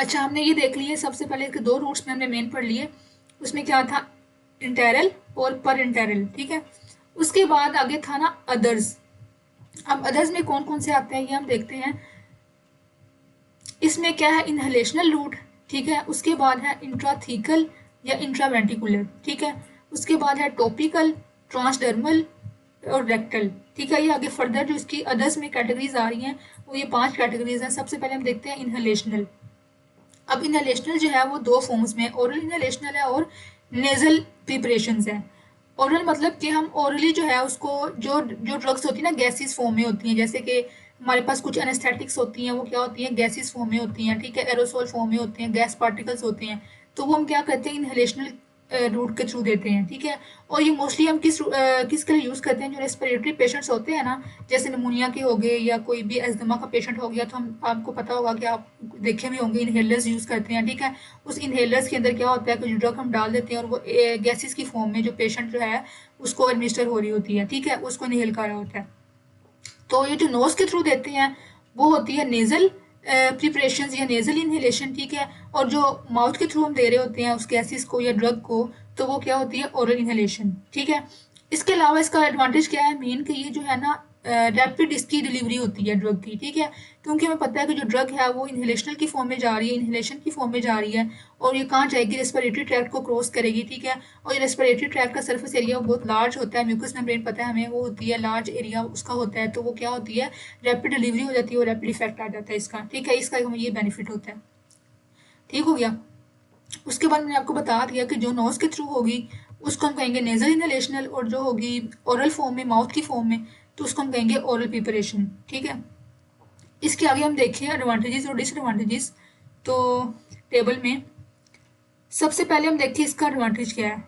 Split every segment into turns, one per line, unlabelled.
अच्छा, हमने ये देख लिए सबसे पहले कि दो रूट्स में हमने मेन पढ़ लिए। उसमें क्या था, इंटेरल और पर इंटेरल, ठीक है। उसके बाद आगे था ना अदर्स। अब अदर्स में कौन कौन से आते हैं ये हम देखते हैं। इसमें क्या है, इनहेलेशनल रूट, ठीक है। उसके बाद है इंट्राथीकल या इंट्रावेंटिकुलर, ठीक है। उसके बाद है टॉपिकल, ट्रांसडर्मल और रेक्टल, ठीक है। ये आगे फर्दर जो इसकी अदर्स में कैटेगरीज आ रही हैं वो ये 5 कैटेगरीज हैं। सबसे पहले हम देखते हैं इनहेलेशनल। अब इनहेलेशनल जो है वो दो फॉर्म्स में, ओरल इनहेलेशनल है और नेजल प्रिपरेशंस है। ओरल मतलब कि हम ओरली जो है उसको, जो जो ड्रग्स होती है ना गैसेस फॉर्म में होती हैं, जैसे कि हमारे पास कुछ एनेस्थेटिक्स होती हैं, वो क्या होती हैं, गैसेस फॉर्म में होती हैं, ठीक है। एरोसोल फॉर्म में होते हैं, गैस पार्टिकल्स होते हैं। तो वो हम क्या करते हैं, इनहेलेशनल रूट के थ्रू देते हैं, ठीक है। और ये मोस्टली हम किसके लिए यूज़ करते हैं, जो रेस्पिरेटरी पेशेंट्स होते हैं ना, जैसे निमोनिया के हो गए या कोई भी अस्थमा का पेशेंट हो गया, तो हम आपको पता होगा कि आप देखे भी होंगे इनहेलर्स यूज़ करते हैं, ठीक है। उस इनहेलर्स के अंदर क्या होता है कि जो ड्रग हम डाल देते हैं और वो गैसेस की फॉर्म में जो पेशेंट जो है उसको एडमिनिस्टर हो रही होती है, ठीक है, उसको इनहेल कर रहा होता है। तो ये जो नोज के थ्रू देते हैं वो होती है नेजल प्रिपरेशन या नेजल इनहेलेशन, ठीक है। और जो माउथ के थ्रू हम दे रहे होते हैं उस गैसेस को या ड्रग को, तो वो क्या होती है, ओरल इनहेलेशन, ठीक है। इसके अलावा इसका एडवांटेज क्या है मेन, कि ये जो है ना रैपिड इसकी डिलीवरी होती है ड्रग की, ठीक है। क्योंकि हमें पता है कि जो ड्रग है वो इनहेलेशनल की फॉर्म में जा रही है, इनहेलेशन की फॉर्म में जा रही है, और ये कहाँ जाएगी, रेस्पिरेटरी ट्रैक्ट को क्रॉस करेगी, ठीक है। और ये रेस्पिरेटरी ट्रैक्ट का सरफेस एरिया बहुत लार्ज होता है, म्यूकस मेम्ब्रेन पता है हमें, वो होती है लार्ज एरिया उसका होता है, तो वो क्या होती है, रैपिड डिलीवरी हो जाती है और रैपिड इफेक्ट आ जाता है इसका, ठीक है। इसका हमें ये बेनिफिट होता है, ठीक हो गया। उसके बाद मैंने आपको बता दिया कि जो नोज के थ्रू होगी उसको हम कहेंगे नेजल इनहेलेशनल, और जो होगी ओरल फॉर्म में, माउथ की फॉर्म में, तो उसको हम कहेंगे ओरल प्रिपरेशन, ठीक है। इसके आगे हम देखें एडवांटेजेस और डिसएडवांटेजेस। तो टेबल में सबसे पहले हम देखिए इसका एडवांटेज क्या है।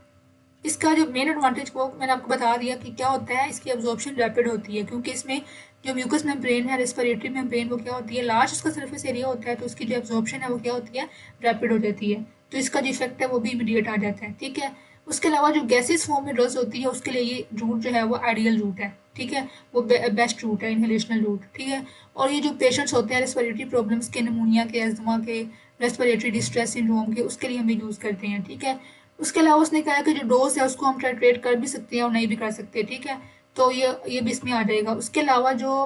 इसका जो मेन एडवांटेज वो मैंने आपको बता दिया कि क्या होता है, इसकी एब्जॉर्प्शन रैपिड होती है, क्योंकि इसमें जो म्यूकस मेम्ब्रेन है, रेस्पिरेटरी मेम्ब्रेन, वो क्या होती है, लार्ज उसका सरफेस एरिया होता है, तो उसकी जो एब्जॉर्प्शन है वो क्या होती है, रैपिड हो जाती है। तो इसका जो इफेक्ट है वो भी इमीडिएट आ जाता है, ठीक है। उसके अलावा जो गैसेस फॉर्म में ड्रग्स होती है उसके लिए ये रूट जो है वो आइडियल रूट है, ठीक है। वो बेस्ट रूट है, इनहेलेशनल रूट, ठीक है। और ये जो पेशेंट्स होते हैं रेस्पिरेटरी प्रॉब्लम्स के, निमोनिया के, अस्थमा के, रेस्पिरेटरी डिस्ट्रेस सिंड्रोम के, उसके लिए हम यूज़ करते हैं, ठीक है। उसके अलावा उसने कहा कि जो डोज है उसको हम टाइट्रेट कर भी सकते हैं और नहीं भी कर सकते, ठीक है। तो ये भी इसमें आ जाएगा। उसके अलावा जो,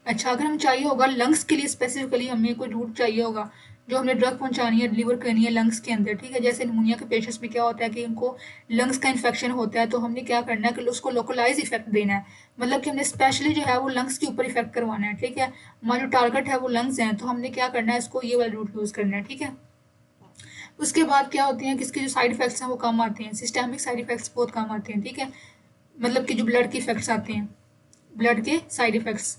अच्छा, अगर हम चाहिए होगा लंग्स के लिए स्पेसिफिकली हमें कोई रूट चाहिए होगा जो हमें ड्रग पहुंचानी है, डिलीवर करनी है लंग्स के अंदर, ठीक है। जैसे निमोनिया के पेशेंट्स में क्या होता है कि उनको लंग्स का इन्फेक्शन होता है, तो हमने क्या करना है कि उसको लोकलाइज इफेक्ट देना है, मतलब कि हमने स्पेशली जो है वो लंग्स के ऊपर इफेक्ट करवाना है, ठीक है। हमारा जो टारगेट है वो लंग्स हैं, तो हमने क्या करना है, इसको ये वाला रूट यूज़ करना है, ठीक है। उसके बाद क्या होती हैं कि इसके जो साइड इफेक्ट्स हैं वो कम आते हैं, सिस्टमिक साइड इफेक्ट्स बहुत कम आते हैं, ठीक है। मतलब कि जो ब्लड के इफेक्ट्स आते हैं, ब्लड के साइड इफेक्ट्स,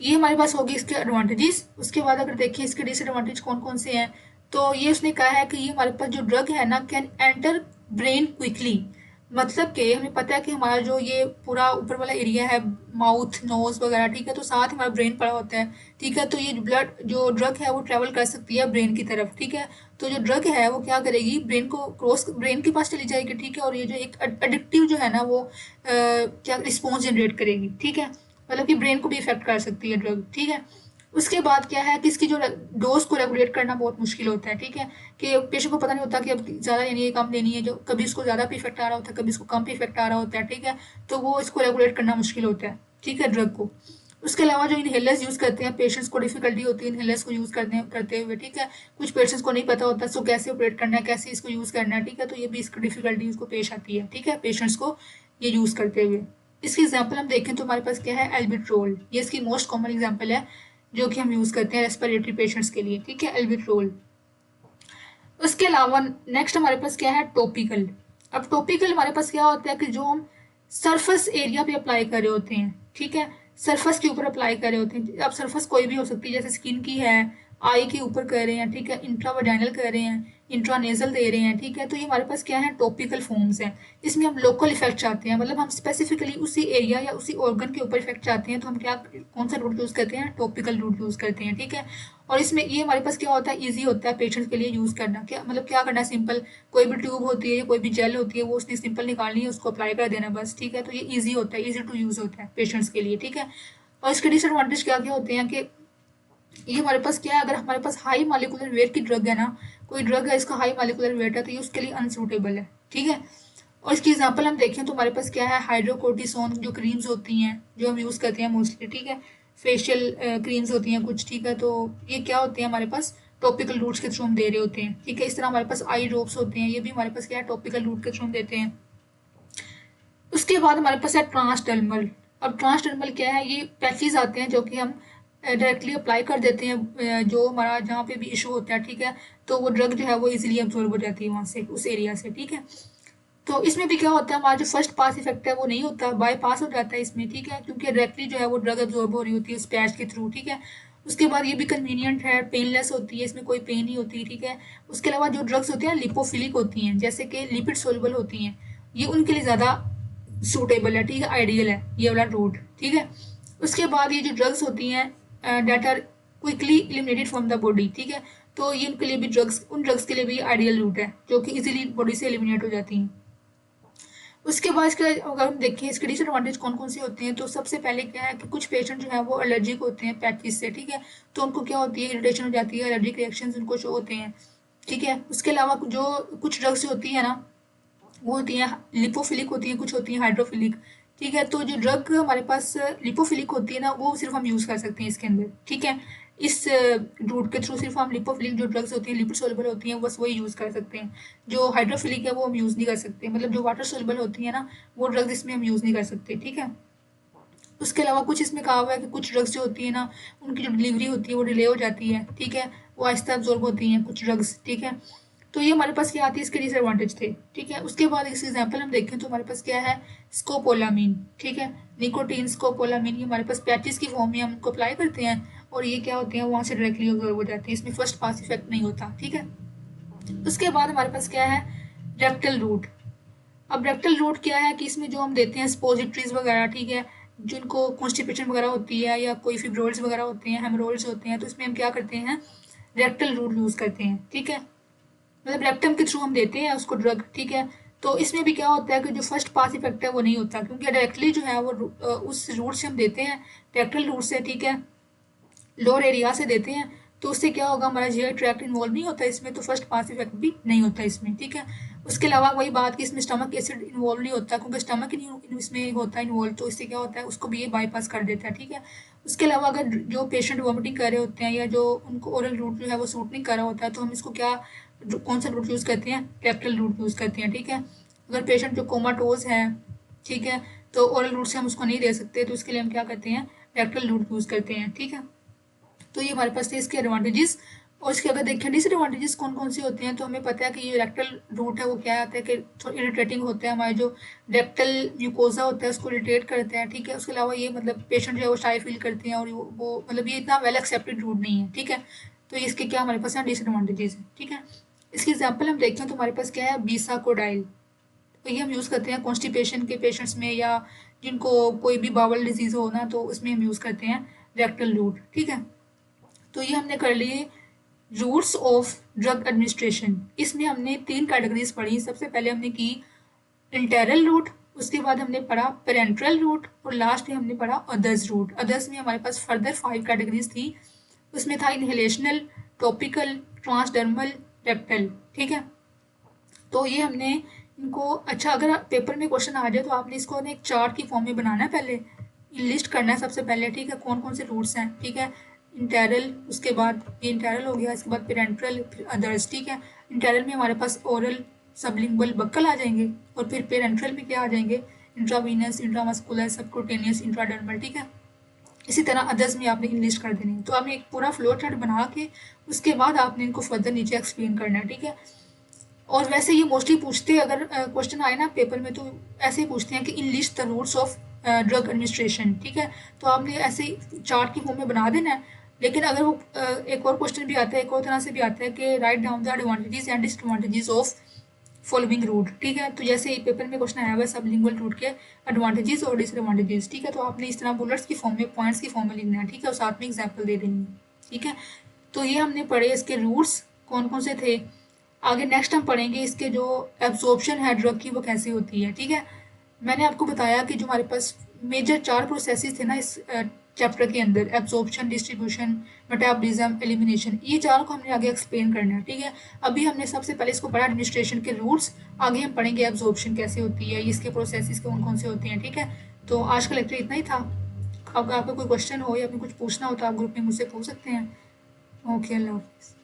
ये हमारे पास होगी इसके एडवांटेजेस। उसके बाद अगर देखिए इसके डिसएडवांटेज कौन कौन से हैं, तो ये उसने कहा है कि ये हमारे पास जो ड्रग है ना कैन एंटर ब्रेन क्विकली, मतलब कि हमें पता है कि हमारा जो ये पूरा ऊपर वाला एरिया है, माउथ, नोज वगैरह, ठीक है, तो साथ हमारा ब्रेन पड़ा होता है, ठीक है। तो ये ब्लड जो ड्रग है वो ट्रेवल कर सकती है ब्रेन की तरफ, ठीक है। तो जो ड्रग है वो क्या करेगी, ब्रेन को क्रॉस, ब्रेन के पास चली जाएगी, ठीक है। और ये जो एक एडिक्टिव जो है ना वो क्या रिस्पॉन्स जनरेट करेगी, ठीक है। मतलब कि ब्रेन को भी इफेक्ट कर सकती है ड्रग, ठीक है। उसके बाद क्या है कि इसकी जो डोज को रेगुलेट करना बहुत मुश्किल होता है, ठीक है। कि पेशेंट को पता नहीं होता कि अब ज़्यादा लेनी है कम लेनी है, जो कभी उसको ज़्यादा भी इफेक्ट आ रहा होता है, कभी इसको कम भी इफेक्ट आ रहा होता है, ठीक है। तो वो इसको रेगुलेट करना मुश्किल होता है, ठीक है, ड्रग को। उसके अलावा जो इनहेलर्स यूज़ करते हैं पेशेंट्स को डिफिकल्टी होती है इनहेलर्स को यूज़ करते हुए, ठीक है। कुछ पेशेंट्स को नहीं पता होता इसको कैसे ऑपरेट करना है, कैसे इसको यूज़ करना है, ठीक है। तो ये भी इसको डिफिकल्टी उसको पेश आती है, ठीक है, पेशेंट्स को ये यूज़ करते हुए। इसकी एग्जांपल हम देखें तो हमारे पास क्या है, एल्बिट्रोल, ये इसकी मोस्ट कॉमन एग्जांपल है जो कि हम यूज़ करते हैं रेस्पिरेटरी पेशेंट्स के लिए, ठीक है, एल्बिट्रोल। उसके अलावा नेक्स्ट हमारे पास क्या है, टॉपिकल। अब टॉपिकल हमारे पास क्या होता है कि जो हम सरफेस एरिया पे अप्लाई कर रहे होते हैं, ठीक है, सरफेस के ऊपर अप्लाई कर रहे होते हैं। अब सरफेस कोई भी हो सकती है, जैसे स्किन की है, आई के ऊपर कर रहे हैं, ठीक है, इंट्रावाजाइनल कर रहे हैं, इंट्रानेजल दे रहे हैं, ठीक है। तो ये हमारे पास क्या है, टॉपिकल फॉर्म्स हैं। इसमें हम लोकल इफेक्ट चाहते हैं, मतलब हम स्पेसिफिकली उसी एरिया या उसी ऑर्गन के ऊपर इफेक्ट चाहते हैं, तो हम क्या, कौन सा रूट यूज़ करते हैं, टॉपिकल रूट यूज़ करते हैं, ठीक है। और इसमें ये हमारे पास क्या होता है, ईजी होता है पेशेंट्स के लिए यूज़ करना। क्या मतलब, क्या करना है, सिंपल कोई भी ट्यूब होती है या कोई भी जेल होती है वो उसने सिंपल निकालनी है, उसको अप्लाई कर देना बस, ठीक है। तो ये ईजी होता है, ईजी टू यूज़ होता है पेशेंट्स के लिए, ठीक है। और इसके डिसएडवांटेज क्या क्या होते हैं कि ये हमारे पास क्या है, अगर हमारे पास हाई मालिकुलर वेट की ड्रग है ना, कोई ड्रग है इसका हाई मालिकुलर वेट है, तो ये उसके लिए अनसूटेबल है, ठीक है। और इसकी एग्जांपल हम देखें तो हमारे पास क्या है, हाइड्रोकोर्टिसोन जो क्रीम्स होती हैं जो हम यूज़ करते हैं मोस्टली, ठीक है। फेशियल क्रीम्स होती हैं कुछ, ठीक है। तो ये क्या होते हैं हमारे पास, टॉपिकल रूट्स के थ्रू हम दे रहे होते हैं, ठीक है। इस तरह हमारे पास आई ड्रॉप्स होते हैं, ये भी हमारे पास क्या है, टॉपिकल रूट के थ्रू हम देते हैं। उसके बाद हमारे पास है ट्रांसडर्मल। अब ट्रांसडर्मल क्या है, ये पैचेज आते हैं जो कि हम डायरेक्टली अप्लाई कर देते हैं, जो हमारा जहाँ पे भी इशू होता है, ठीक है। तो वो ड्रग जो है वो इजीली अब्जॉर्ब हो जाती है वहाँ से, उस एरिया से, ठीक है। तो इसमें भी क्या होता है, हमारा जो फर्स्ट पास इफेक्ट है वो नहीं होता, बाय पास हो जाता है इसमें, ठीक है, क्योंकि डायरेक्टली जो है वो ड्रग अब्जॉर्ब हो रही होती है उस पैच के थ्रू, ठीक है। उसके बाद ये भी कन्वीनियंट है, पेनलेस होती है, इसमें कोई पेन नहीं होती, ठीक है। उसके अलावा जो ड्रग्स होती हैं लिपोफिलिक होती हैं, जैसे कि लिपिड सोलबल होती हैं, ये उनके लिए ज़्यादा सूटेबल है, ठीक है, आइडियल है ये वाला रूट, ठीक है। उसके बाद ये जो ड्रग्स होती हैं that are quickly eliminated from the body, ठीक है। तो ये उनके लिए भी ड्रग्स, उन ड्रग्स के लिए भी आइडियल रूट है जो कि इजीली बॉडी से एलिमिनेट हो जाती हैं। उसके बाद इसका अगर हम देखें इसके डिसएडवांटेज कौन कौन से होते हैं, तो सबसे पहले क्या है कि कुछ पेशेंट जो है वो एलर्जिक होते हैं पैचेस से, ठीक है। तो उनको क्या होती है, इरिटेशन हो जाती है, एलर्जिक रिएक्शंस उनको शो होते हैं, ठीक है। उसके अलावा जो कुछ ड्रग्स होती है ना, वो होती हैं लिपोफिलिक होती हैं, कुछ होती हैं हाइड्रोफिलिक, ठीक है। तो जो ड्रग हमारे पास लिपोफिलिक होती है ना, वो सिर्फ हम यूज़ कर सकते हैं इसके अंदर, ठीक है। इस रूट के थ्रू सिर्फ हम लिपोफिलिक जो ड्रग्स होती हैं, लिपिड सोलबल होती हैं, बस वही यूज़ कर सकते हैं। जो हाइड्रोफिलिक है वो हम यूज़ नहीं कर सकते, मतलब जो वाटर सोलबल होती है ना, वो ड्रग्स इसमें हम यूज़ नहीं कर सकते, ठीक है। उसके अलावा कुछ इसमें कहा हुआ है कि कुछ ड्रग्स जो होती है ना, उनकी जो डिलीवरी होती है वो डिले हो जाती है, ठीक है। वो आहिस्ता अब्जॉर्ब होती हैं कुछ ड्रग्स, ठीक है। तो ये हमारे पास क्या आती है, इसके डिसएडवांटेज थे, ठीक है। उसके बाद इस एग्जांपल हम देखें तो हमारे पास क्या है, स्कोपोलामीन, ठीक है। निकोटीन स्कोपोलामीन, ये हमारे पास पैचेस की फॉर्म में हम उनको अप्लाई करते हैं, और ये क्या होते हैं वहाँ से डायरेक्टली अब्जॉर्ब हो जाते हैं, इसमें फर्स्ट पास इफेक्ट नहीं होता, ठीक है। उसके बाद हमारे पास क्या है, रेक्टल रूट। अब रेक्टल रूट क्या है कि इसमें जो हम देते हैं स्पोजिटरीज वगैरह, ठीक है, जिनको कॉन्स्टिपेशन वगैरह होती है या कोई फिब्रोइड्स वगैरह होते हैं, हेमरोइड्स होते हैं, तो इसमें हम क्या करते हैं, रेक्टल रूट यूज़ करते हैं, ठीक है। मतलब रेक्टम के थ्रू हम देते हैं उसको ड्रग, ठीक है। तो इसमें भी क्या होता है कि जो फर्स्ट पास इफेक्ट है वो नहीं होता, क्योंकि डायरेक्टली जो है वो उस रूट से हम देते हैं, रेक्टल रूट से, ठीक है, लोअर एरिया से देते हैं। तो उससे क्या होगा, हमारा जीआई ट्रैक्ट इन्वॉल्व नहीं होता इसमें, तो फर्स्ट पास इफेक्ट भी नहीं होता इसमें, ठीक है। उसके अलावा वही बात कि इसमें स्टमक एसिड इन्वॉल्व नहीं होता, क्योंकि स्टमक इसमें होता है इन्वॉल्व, तो इससे क्या होता है उसको भी ये बाईपास कर देता है, ठीक है। उसके अलावा अगर जो पेशेंट वॉमिटिंग कर रहे होते हैं या जो उनको ओरल रूट जो है वो सूट नहीं कर रहा होता है, तो हम इसको क्या, कौन सा रूट यूज़ करते हैं, रेक्टल रूट यूज़ करते हैं, ठीक है। अगर पेशेंट जो कोमाटोज है, ठीक है, तो ओरल रूट से हम उसको नहीं दे सकते, तो उसके लिए हम क्या करते हैं, रेक्टल रूट यूज़ करते हैं, ठीक है। तो ये हमारे पास थे इसके एडवांटेजेस। और इसके अगर देखें डिसएडवांटेजेस कौन कौन से होते हैं, तो हमें पता है कि ये रेक्टल रूट है वो क्या आता है कि थोड़ा इरिटेटिंग होता है, हमारे जो रेक्टल म्यूकोजा होता है उसको इरिटेट करता है, ठीक है। उसके अलावा ये मतलब पेशेंट जो है वो शाई फील करते हैं, और वो मतलब ये इतना वेल एक्सेप्टेड रूट नहीं है, ठीक है। तो इसके क्या हमारे पास डिसएडवांटेजेस है, ठीक है। इसकी एग्जाम्पल हम देखें तो हमारे पास क्या है, बीसाकोडाइल। तो ये हम यूज़ करते हैं कॉन्स्टिपेशन के पेशेंट्स में, या जिनको कोई भी बावल डिजीज़ हो ना, तो उसमें हम यूज़ करते हैं रेक्टल रूट, ठीक है। तो ये हमने कर लिए रूट्स ऑफ ड्रग एडमिनिस्ट्रेशन। इसमें हमने 3 कैटेगरीज पढ़ी। सबसे पहले हमने की इंटेरल रूट, उसके बाद हमने पढ़ा पेरेंट्रल रूट, और लास्ट में हमने पढ़ा अदर्स रूट। अदर्स में हमारे पास फर्दर 5 कैटेगरीज थी। उसमें था इनहेलेशनल, टॉपिकल, ट्रांसडर्मल, रेक्टल, ठीक है। तो ये हमने इनको, अच्छा अगर पेपर में क्वेश्चन आ जाए तो आपने इसको एक चार्ट की फॉर्म में बनाना है, पहले लिस्ट करना है सबसे पहले, ठीक है, कौन कौन से रूट्स हैं, ठीक है। इंटेरल, उसके बाद ये इंटेरल हो गया, इसके बाद पेरेंट्रल, फिर अदर्स, ठीक है। इंटेरल में हमारे पास ओरल, सबलिंगुअल, बक्कल आ जाएंगे, और फिर पेरेंट्रल में क्या आ जाएंगे, इंट्रावीनस, इंट्रामस्कुलर, सबक्यूटेनियस, इंट्राडर्मल, ठीक है। इसी तरह अदर्स में आपने लिस्ट कर देनी है। तो आपने एक पूरा फ्लो चार्ट बना के उसके बाद आपने इनको फर्दर नीचे एक्सप्लेन करना है, ठीक है। और वैसे ये मोस्टली पूछते हैं, अगर क्वेश्चन आए ना पेपर में, तो ऐसे ही पूछते हैं कि enlist the routes of drug administration, ठीक है। तो आपने ऐसे ही चार्ट की फॉर्म में बना देना है। लेकिन अगर वो एक और क्वेश्चन भी आता है, एक और तरह से भी आता है कि write down the advantages and disadvantages of following route, ठीक है। तो जैसे ही पेपर में क्वेश्चन आया हुआ है सबलिंगुअल रूट के एडवांटेजेस और डिसएडवांटेजेस, ठीक है। तो आपने इस तरह बुलेट्स की फॉर्म में, पॉइंट्स की फॉर्म में लिखना है, ठीक है, और साथ में एग्जाम्पल दे देनी है, ठीक है। तो ये हमने पढ़े इसके रूट्स कौन कौन से थे। आगे नेक्स्ट हम पढ़ेंगे इसके जो एब्जॉर्प्शन है ड्रग की वो कैसे होती है, ठीक है। मैंने आपको बताया कि जो हमारे पास मेजर 4 प्रोसेसेस थे ना इस चैप्टर के अंदर, एब्जॉर्प्शन, डिस्ट्रीब्यूशन, मेटाबॉलिज्म, एलिमिनेशन, ये चारों को हमने आगे एक्सप्लेन करना है, ठीक है। अभी हमने सबसे पहले इसको पढ़ा एडमिनिस्ट्रेशन के रूल्स, आगे हम पढ़ेंगे एब्जॉर्प्शन कैसे होती है, इसके प्रोसेसेस कौन कौन से होते हैं, ठीक है। तो आज का लेक्चर इतना ही था। अब आपको कोई क्वेश्चन हो या फिर कुछ पूछना हो तो आप ग्रुप में मुझसे पूछ सकते हैं। ओके, अल्लाह हाफिज़।